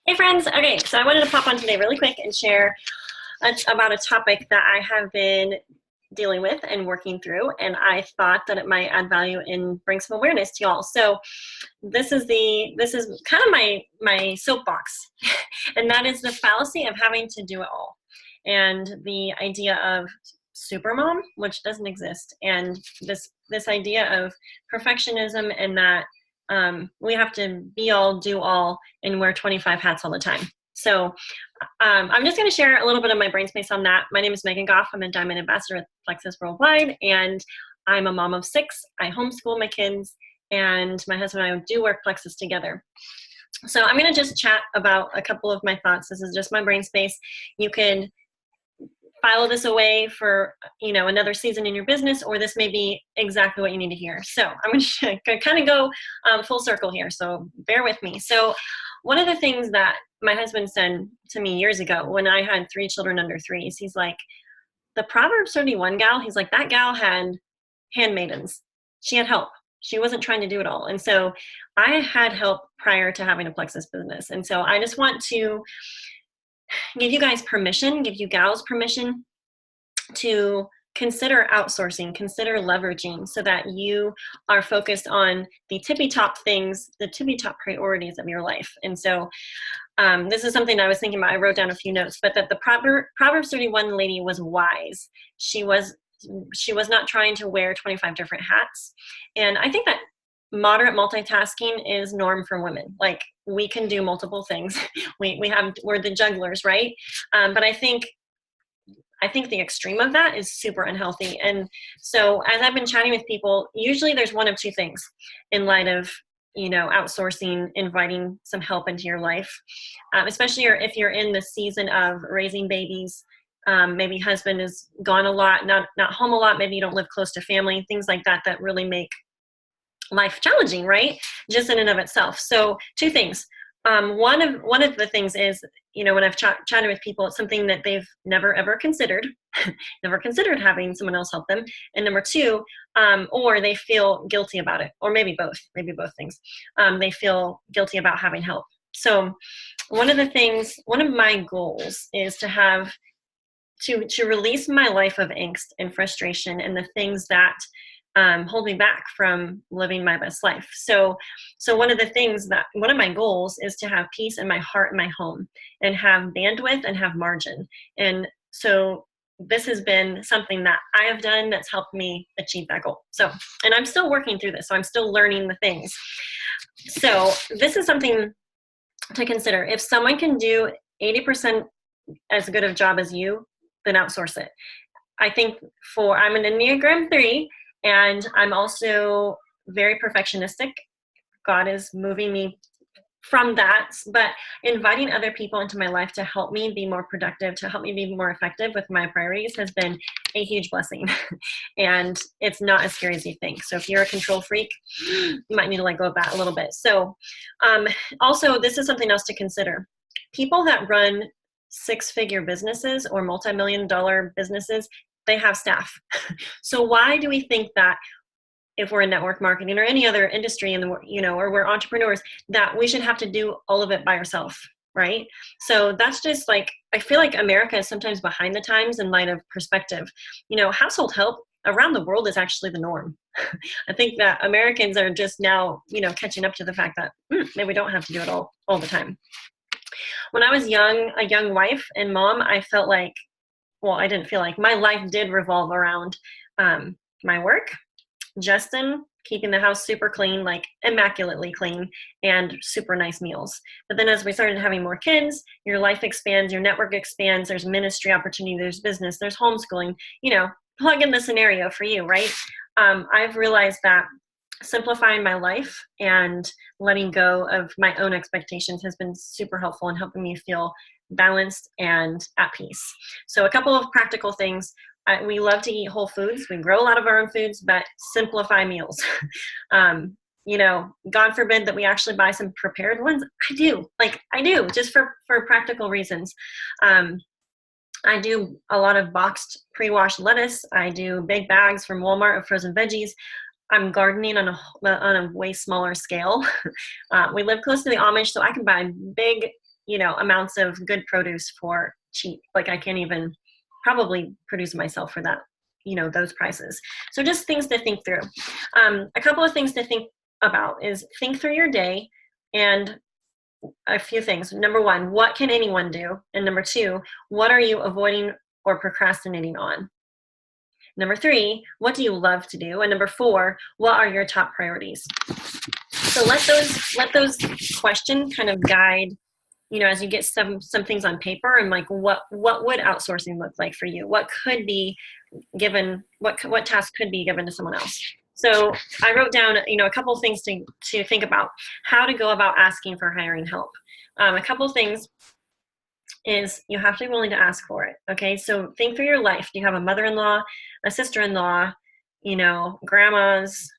Hey friends, okay, so I wanted to pop on today really quick and share about a topic that I have been dealing with and working through, and I thought that it might add value and bring some awareness to y'all. So this is kind of my soapbox, and that is the fallacy of having to do it all, and the idea of supermom, which doesn't exist, and this idea of perfectionism and that we have to be all, do all, and wear 25 hats all the time. So I'm just going to share a little bit of my brain space on that. My name is Megan Goff. I'm a Diamond Ambassador at Plexus Worldwide, and I'm a mom of 6. I homeschool my kids, and my husband and I do work Plexus together. So I'm going to just chat about a couple of my thoughts. This is just my brain space. You can file this away for another season in your business, or this may be exactly what you need to hear. So I'm going to kind of go full circle here, so bear with me. So one of the things that my husband said to me years ago when I had 3 children under 3s, he's like, the Proverbs 31 gal, he's like, that gal had handmaidens. She had help. She wasn't trying to do it all. And so I had help prior to having a Plexus business. And so I just want to give you guys permission, give you gals permission to consider outsourcing, consider leveraging, so that you are focused on the tippy top things, the tippy top priorities of your life. And so this is something I was thinking about. I wrote down a few notes, but that the Proverbs 31 lady was wise. She was not trying to wear 25 different hats. And I think that moderate multitasking is norm for women. Like, we can do multiple things. We're the jugglers, right? But I think the extreme of that is super unhealthy. And so as I've been chatting with people, usually there's one of two things in light of outsourcing, inviting some help into your life, especially if you're in the season of raising babies. Maybe husband is gone a lot, not home a lot. Maybe you don't live close to family, things like that really make life challenging, right? Just in and of itself. So 2 things. One of the things is, when I've chatted with people, it's something that they've never ever considered, never considered having someone else help them. And number 2, or they feel guilty about it, or maybe both things. They feel guilty about having help. So one of my goals is to release my life of angst and frustration and the things that hold me back from living my best life. So one of my goals is to have peace in my heart and my home, and have bandwidth and have margin. And so this has been something that I have done that's helped me achieve that goal. So, and I'm still working through this, so I'm still learning the things. So this is something to consider. If someone can do 80% as good of a job as you, then outsource it. I think I'm an Enneagram 3, and I'm also very perfectionistic. God is moving me from that, but inviting other people into my life to help me be more productive, to help me be more effective with my priorities, has been a huge blessing. And it's not as scary as you think. So if you're a control freak, you might need to let go of that a little bit. So also, this is something else to consider. People that run 6-figure businesses or multi-million-dollar businesses, they have staff. So why do we think that if we're in network marketing or any other industry or we're entrepreneurs, that we should have to do all of it by ourselves, right? So that's just like, I feel like America is sometimes behind the times in light of perspective. Household help around the world is actually the norm. I think that Americans are just now, catching up to the fact that maybe we don't have to do it all the time. When I was a young wife and mom, I felt like, I didn't feel like, my life did revolve around my work, Justin, keeping the house super clean, like immaculately clean, and super nice meals. But then as we started having more kids, your life expands, your network expands, there's ministry opportunity, there's business, there's homeschooling, plug in the scenario for you, right? I've realized that simplifying my life and letting go of my own expectations has been super helpful in helping me feel balanced and at peace. So a couple of practical things. We love to eat whole foods. We grow a lot of our own foods, but simplify meals. God forbid that we actually buy some prepared ones. I do, just for practical reasons. I do a lot of boxed pre-washed lettuce. I do big bags from Walmart of frozen veggies. I'm gardening on a way smaller scale. We live close to the Amish, so I can buy big, amounts of good produce for cheap. Like I can't even probably produce myself for that, those prices. So just things to think through. A couple of things to think about is think through your day and a few things. Number one, what can anyone do? And number two, what are you avoiding or procrastinating on? Number three, what do you love to do? And number four, what are your top priorities? So let those questions kind of guide, as you get some things on paper and like what would outsourcing look like for you? What could be given, what task could be given to someone else? So I wrote down, a couple of things to think about how to go about asking for hiring help. A couple of things is you have to be willing to ask for it. Okay, so think through your life. Do you have a mother-in-law, a sister-in-law, grandmas,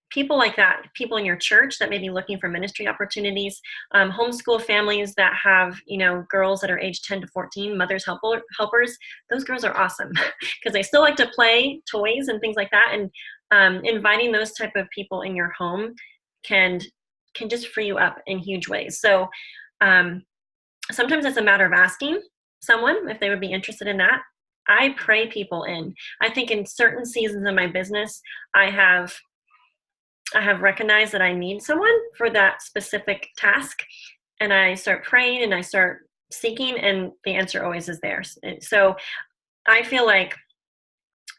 people like that, people in your church that may be looking for ministry opportunities, homeschool families that have, girls that are age 10 to 14, mothers helpers. Those girls are awesome because they still like to play toys and things like that. And inviting those type of people in your home can just free you up in huge ways. So sometimes it's a matter of asking someone if they would be interested in that. I pray people in. I think in certain seasons of my business, I have recognized that I need someone for that specific task. And I start praying and I start seeking, and the answer always is there. So I feel like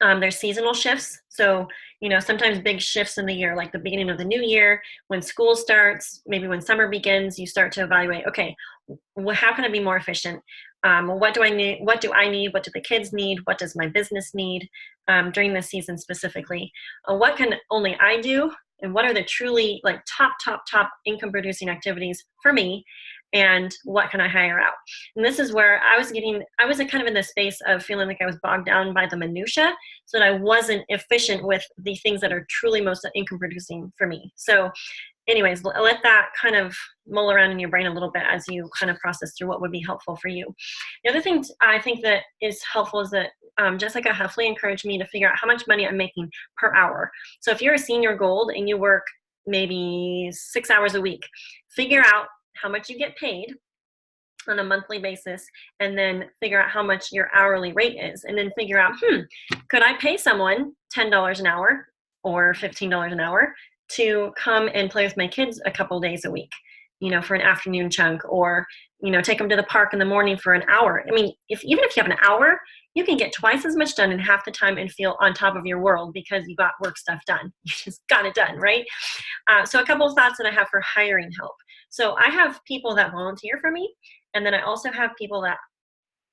there's seasonal shifts. So, sometimes big shifts in the year, like the beginning of the new year, when school starts, maybe when summer begins, you start to evaluate, okay, how can I be more efficient? What do I need? What do I need? What do the kids need? What does my business need during this season specifically? What can only I do? And what are the truly like top income producing activities for me? And what can I hire out? And this is where I was kind of in the space of feeling like I was bogged down by the minutia, so that I wasn't efficient with the things that are truly most income producing for me. So anyways, let that kind of mull around in your brain a little bit as you kind of process through what would be helpful for you. The other thing I think that is helpful is that Jessica Huffley encouraged me to figure out how much money I'm making per hour. So if you're a senior gold and you work maybe 6 hours a week, figure out how much you get paid on a monthly basis, and then figure out how much your hourly rate is, and then figure out, could I pay someone $10 an hour or $15 an hour to come and play with my kids a couple days a week, for an afternoon chunk, or, take them to the park in the morning for an hour. I mean, even if you have an hour, you can get twice as much done in half the time and feel on top of your world because you got work stuff done. You just got it done, right? So a couple of thoughts that I have for hiring help. So I have people that volunteer for me, and then I also have people that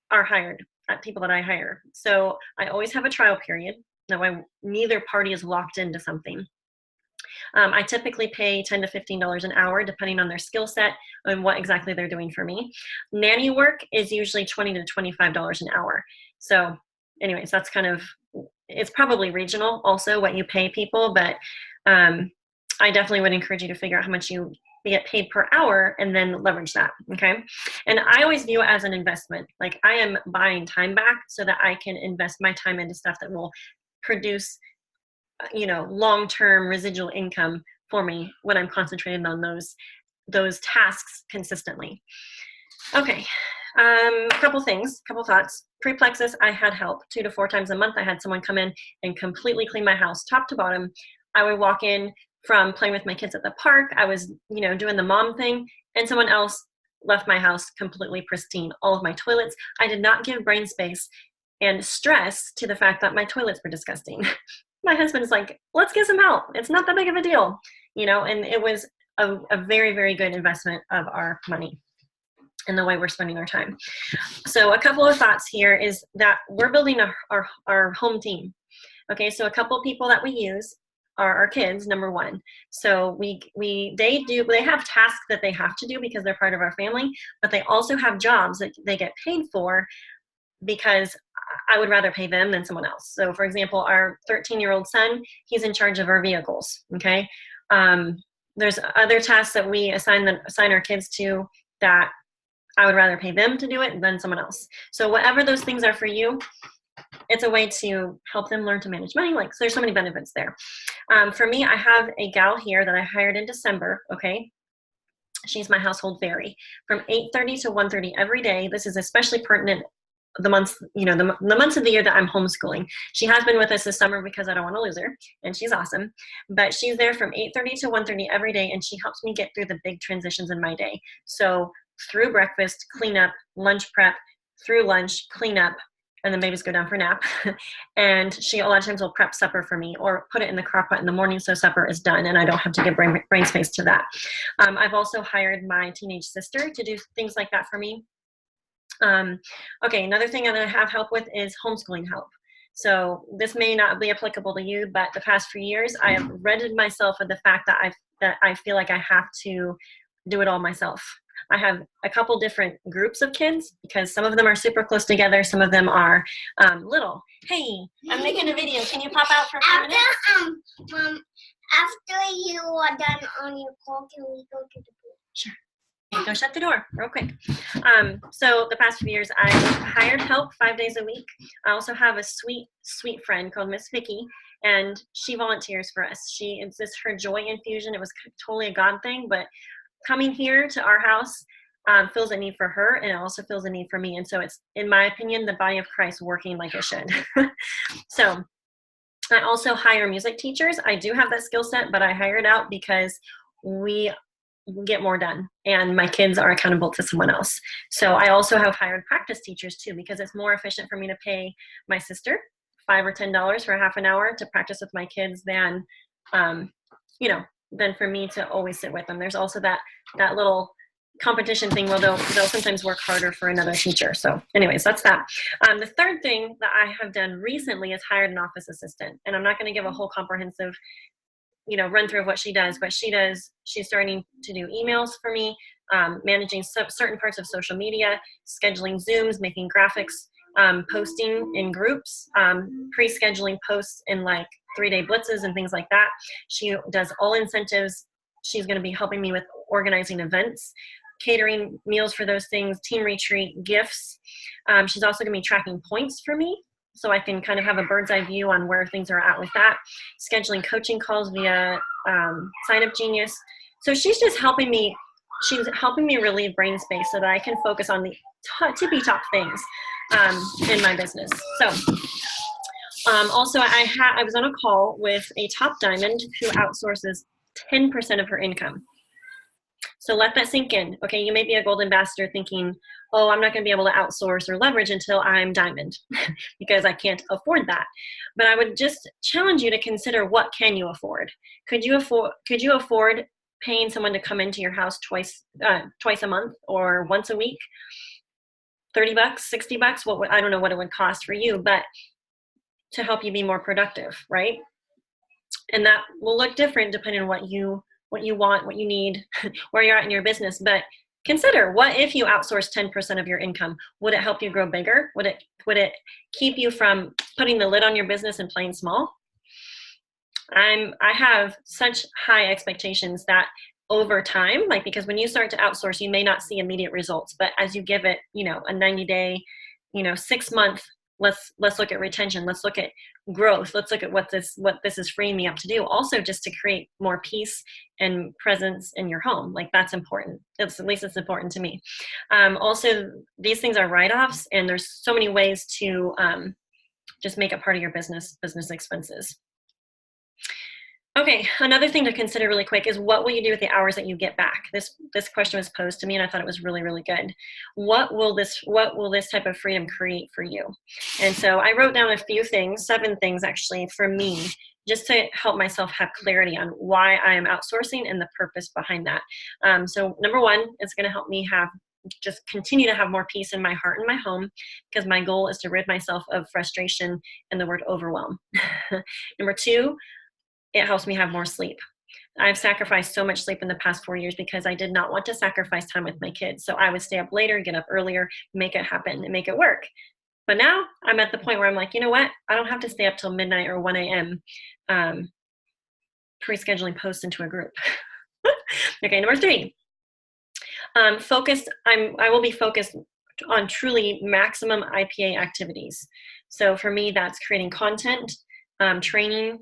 are hired, people that I hire. So I always have a trial period. That way neither party is locked into something. I typically pay $10 to $15 an hour, depending on their skill set and what exactly they're doing for me. Nanny work is usually $20 to $25 an hour. So anyways, that's it's probably regional also what you pay people, but I definitely would encourage you to figure out how much you get paid per hour and then leverage that, okay? And I always view it as an investment. Like I am buying time back so that I can invest my time into stuff that will produce long-term residual income for me when I'm concentrated on those tasks consistently. Okay, a couple thoughts. Pre-Plexus, I had help 2 to 4 times a month. I had someone come in and completely clean my house top to bottom. I would walk in from playing with my kids at the park. I was, doing the mom thing, and someone else left my house completely pristine. All of my toilets. I did not give brain space and stress to the fact that my toilets were disgusting. My husband's like, let's get some help. It's not that big of a deal, and it was a very, very good investment of our money and the way we're spending our time. So a couple of thoughts here is that we're building our home team. Okay, so a couple of people that we use are our kids, number one. So they have tasks that they have to do because they're part of our family, but they also have jobs that they get paid for because I would rather pay them than someone else. So for example, our 13-year-old son, he's in charge of our vehicles, okay? There's other tasks that we assign our kids to that I would rather pay them to do it than someone else. So whatever those things are for you, it's a way to help them learn to manage money. Like, so there's so many benefits there. For me, I have a gal here that I hired in December. Okay. She's my household fairy from 8:30 to 1:30 every day. This is especially pertinent the months, the months of the year that I'm homeschooling. She has been with us this summer because I don't want to lose her, and she's awesome. But she's there from 8:30 to 1:30 every day, and she helps me get through the big transitions in my day. So through breakfast, cleanup, lunch prep, through lunch, cleanup, and then babies go down for a nap. And she a lot of times will prep supper for me or put it in the crock pot in the morning so supper is done and I don't have to give brain space to that. I've also hired my teenage sister to do things like that for me. Okay, another thing that I have help with is homeschooling help. So this may not be applicable to you, but the past few years, I have redded myself with the fact that I feel like I have to do it all myself. I have a couple different groups of kids because some of them are super close together. Some of them are little. Hey, I'm making a video. Can you pop out for a few minutes? After you are done on your call, can we go to the pool? Sure. Go shut the door real quick. So the past few years, I've hired help 5 days a week. I also have a sweet friend called Miss Vicky, and she volunteers for us. It's just her joy infusion. It was totally a God thing, but coming here to our house fills a need for her, and it also fills a need for me. And so it's, in my opinion, the body of Christ working like it should. So I also hire music teachers. I do have that skill set, but I hire it out because we get more done and my kids are accountable to someone else. So I also have hired practice teachers too, because it's more efficient for me to pay my sister $5 or $10 for half an hour to practice with my kids than than for me to always sit with them. There's also that little competition thing where they'll sometimes work harder for another teacher. So anyways, that's that. The third thing that I have done recently is hired an office assistant, and I'm not going to give a whole comprehensive run through of what she does, but she's starting to do emails for me, managing certain parts of social media, scheduling Zooms, making graphics, posting in groups, pre-scheduling posts in like 3-day blitzes and things like that. She does all incentives. She's going to be helping me with organizing events, catering meals for those things, team retreat, gifts. She's also going to be tracking points for me, so I can kind of have a bird's eye view on where things are at with that. Scheduling coaching calls via Sign Up Genius. So she's just helping me. She's helping me relieve brain space so that I can focus on the tippy top things in my business. So also I was on a call with a top diamond who outsources 10% of her income. So let that sink in. Okay, you may be a gold ambassador thinking, oh, I'm not going to be able to outsource or leverage until I'm diamond because I can't afford that. But I would just challenge you to consider, what can you afford? Could you afford paying someone to come into your house twice a month or once a week? $30, $60? I don't know what it would cost for you, but to help you be more productive, right? And that will look different depending on what you want, what you need, where you're at in your business. But consider, what if you outsource 10% of your income? Would it help you grow bigger? Would it keep you from putting the lid on your business and playing small? I have such high expectations that over time, because when you start to outsource, you may not see immediate results, but as you give it, a 90-day, 6-month, let's look at retention. Let's look at growth. Let's look at what this is freeing me up to do. Also, just to create more peace and presence in your home. That's important. At least it's important to me. Also, these things are write-offs, and there's so many ways to just make it part of your business expenses. Okay, another thing to consider really quick is, what will you do with the hours that you get back? This question was posed to me, and I thought it was really, really good. What will this type of freedom create for you? And so I wrote down a few things, 7 things actually, for me, just to help myself have clarity on why I am outsourcing and the purpose behind that. So number 1, it's going to help me just continue to have more peace in my heart and my home, because my goal is to rid myself of frustration and the word overwhelm. Number 2, it helps me have more sleep. I've sacrificed so much sleep in the past 4 years because I did not want to sacrifice time with my kids. So I would stay up later, get up earlier, make it happen and make it work. But now I'm at the point where I'm like, you know what? I don't have to stay up till midnight or 1 a.m. Pre-scheduling posts into a group. Okay, number 3. I will be focused on truly maximum IPA activities. So for me, that's creating content, training,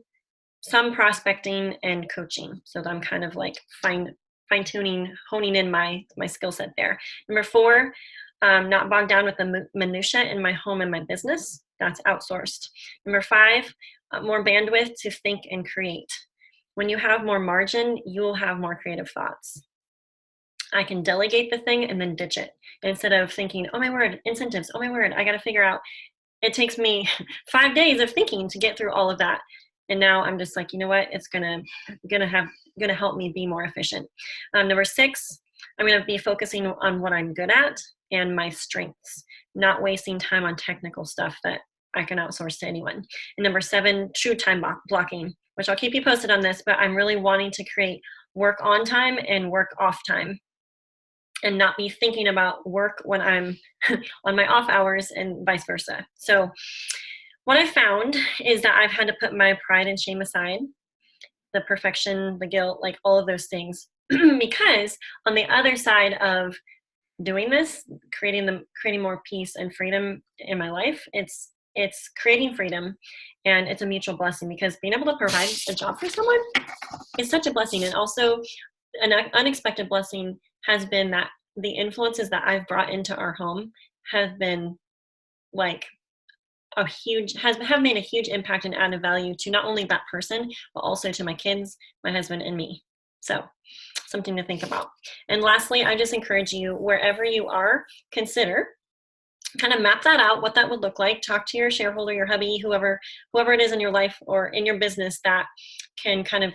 some prospecting, and coaching. So that I'm kind of like fine-tuning, honing in my skill set there. Number 4, not bogged down with the minutia in my home and my business. That's outsourced. Number 5, more bandwidth to think and create. When you have more margin, you will have more creative thoughts. I can delegate the thing and then ditch it instead of thinking, oh my word, incentives, oh my word, I got to figure out. It takes me 5 days of thinking to get through all of that. And now I'm just like, you know what? It's gonna help me be more efficient. Number 6, I'm gonna be focusing on what I'm good at and my strengths, not wasting time on technical stuff that I can outsource to anyone. And number 7, true time blocking, which I'll keep you posted on this, but I'm really wanting to create work on time and work off time, and not be thinking about work when I'm on my off hours and vice versa. So what I found is that I've had to put my pride and shame aside, the perfection, the guilt, like all of those things, because on the other side of doing this, creating more peace and freedom in my life, it's creating freedom, and it's a mutual blessing, because being able to provide a job for someone is such a blessing. And also an unexpected blessing has been that the influences that I've brought into our home have been like have made a huge impact and added value to not only that person, but also to my kids, my husband, and me. So something to think about. And lastly, I just encourage you, wherever you are, consider, kind of map that out, what that would look like. Talk to your shareholder, your hubby, whoever it is in your life or in your business that can kind of,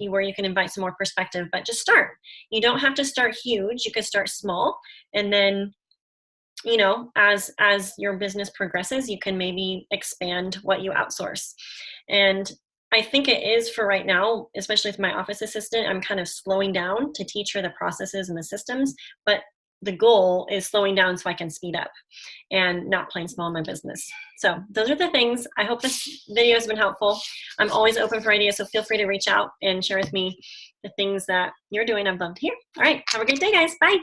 where you can invite some more perspective, but just start. You don't have to start huge. You could start small, and then, you know, as your business progresses, you can maybe expand what you outsource. And I think it is, for right now, especially with my office assistant, I'm kind of slowing down to teach her the processes and the systems, but the goal is slowing down so I can speed up and not playing small in my business. So those are the things. I hope this video has been helpful. I'm always open for ideas, so feel free to reach out and share with me the things that you're doing. I'd love to hear. All right, have a great day, guys. Bye.